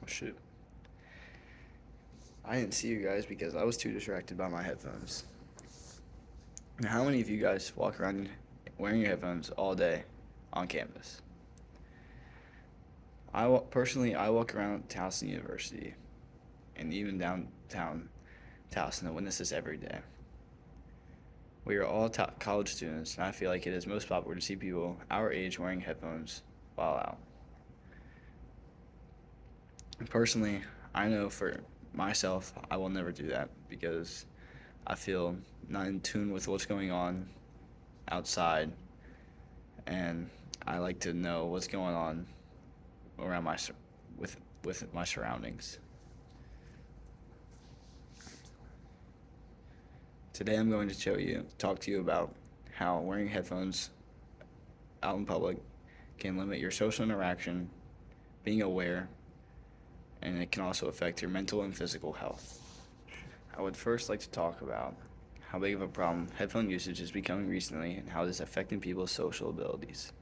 Shoot. I didn't see you guys because I was too distracted by my headphones. Now, how many of you guys walk around wearing your headphones all day on campus? Personally, I walk around Towson University and even downtown Towson and witness this every day. We are all college students, and I feel like it is most popular to see people our age wearing headphones while out. Personally, I know for myself, I will never do that because I feel not in tune with what's going on outside, and I like to know what's going on around with my surroundings. Today, I'm going to talk to you about how wearing headphones out in public can limit your social interaction, being aware, and it can also affect your mental and physical health. I would first like to talk about how big of a problem headphone usage is becoming recently and how it is affecting people's social abilities.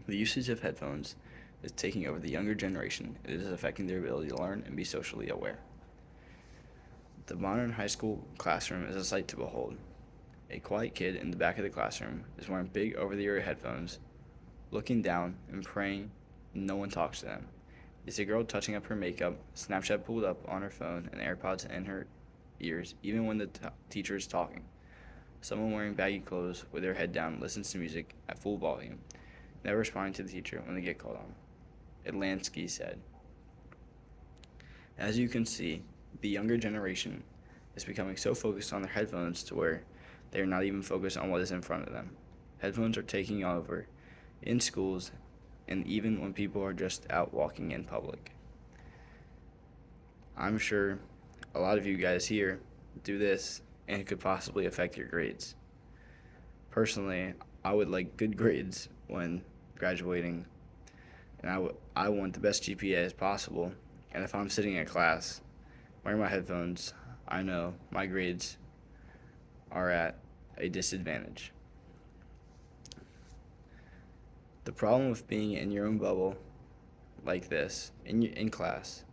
The usage of headphones is taking over the younger generation. It is affecting their ability to learn and be socially aware. The modern high school classroom is a sight to behold. A quiet kid in the back of the classroom is wearing big over-the-ear headphones, looking down and praying no one talks to them. Is a girl touching up her makeup, Snapchat pulled up on her phone, and AirPods in her ears, even when the teacher is talking. Someone wearing baggy clothes with their head down listens to music at full volume, never responding to the teacher when they get called on. Atlansky said. As you can see, the younger generation is becoming so focused on their headphones to where they are not even focused on what is in front of them. Headphones are taking over in schools and even when people are just out walking in public. I'm sure a lot of you guys here do this and it could possibly affect your grades. Personally, I would like good grades when graduating, and I want the best GPA as possible. And if I'm sitting in class wearing my headphones, I know my grades are at a disadvantage. The problem with being in your own bubble like this in class,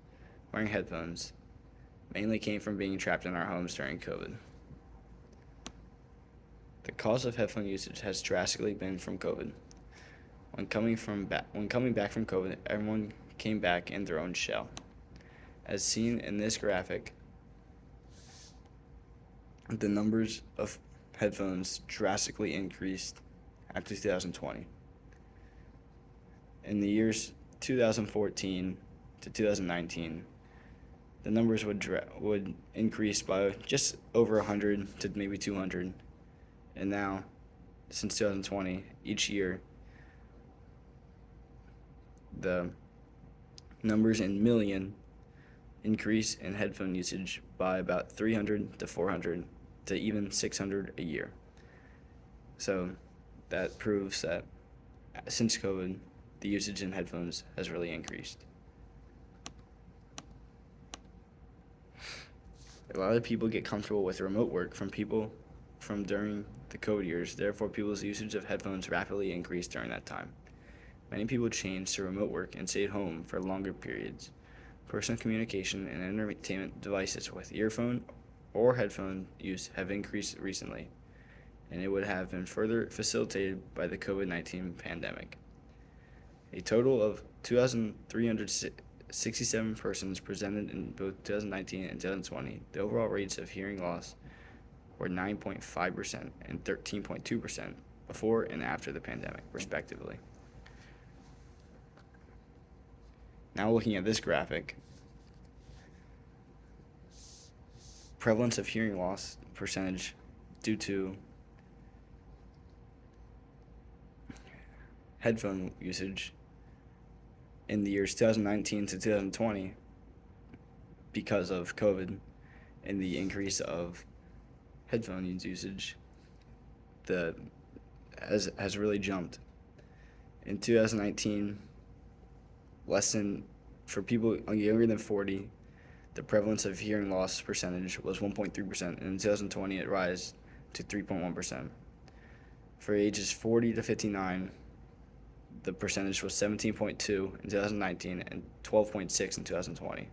wearing headphones, mainly came from being trapped in our homes during COVID. The cause of headphone usage has drastically been from COVID. When coming back from COVID, everyone came back in their own shell. As seen in this graphic, the numbers of headphones drastically increased after 2020. In the years 2014 to 2019, the numbers would increase by just over 100 to maybe 200. And now, since 2020, each year, the numbers in million increase in headphone usage by about 300 to 400 to even 600 a year. So that proves that since COVID, the usage in headphones has really increased. A lot of people get comfortable with remote work from during the COVID years. Therefore, people's usage of headphones rapidly increased during that time. Many people changed to remote work and stayed home for longer periods. Personal communication and entertainment devices with earphone or headphone use have increased recently, and it would have been further facilitated by the COVID-19 pandemic. A total of 2,367 persons presented in both 2019 and 2020. The overall rates of hearing loss were 9.5% and 13.2% before and after the pandemic, respectively. Now looking at this graphic, prevalence of hearing loss percentage due to headphone usage in the years 2019 to 2020 because of COVID and the increase of headphone usage has really jumped. In 2019, for people younger than 40, the prevalence of hearing loss percentage was 1.3%, and in 2020 it rose to 3.1%. For ages 40 to 59, the percentage was 17.2 in 2019 and 12.6 in 2020.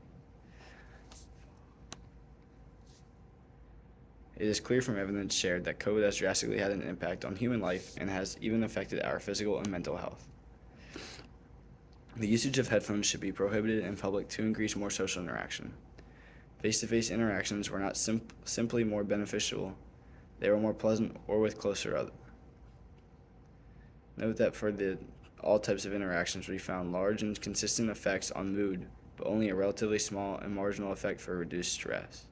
It is clear from evidence shared that COVID has drastically had an impact on human life and has even affected our physical and mental health. The usage of headphones should be prohibited in public to increase more social interaction. Face-to-face interactions were not simply more beneficial, they were more pleasant or with closer others. Note that for all types of interactions, we found large and consistent effects on mood, but only a relatively small and marginal effect for reduced stress.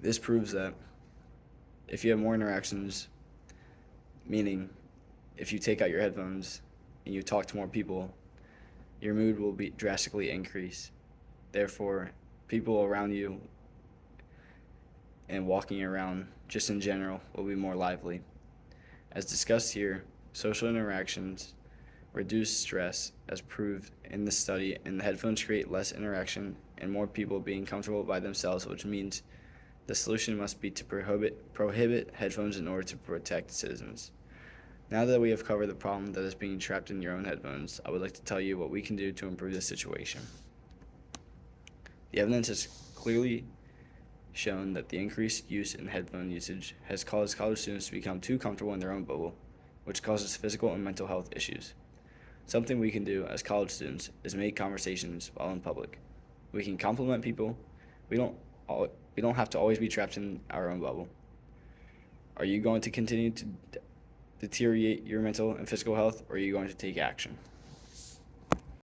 This proves that if you have more interactions, meaning if you take out your headphones and you talk to more people, your mood will be drastically increased. Therefore, people around you and walking around just in general will be more lively. As discussed here, social interactions reduce stress as proved in the study, and the headphones create less interaction and more people being comfortable by themselves, which means the solution must be to prohibit headphones in order to protect citizens. Now that we have covered the problem that is being trapped in your own headphones, I would like to tell you what we can do to improve this situation. The evidence has clearly shown that the increased use in headphone usage has caused college students to become too comfortable in their own bubble, which causes physical and mental health issues. Something we can do as college students is make conversations while in public. We can compliment people. We don't have to always be trapped in our own bubble. Are you going to continue to deteriorate your mental and physical health, or are you going to take action?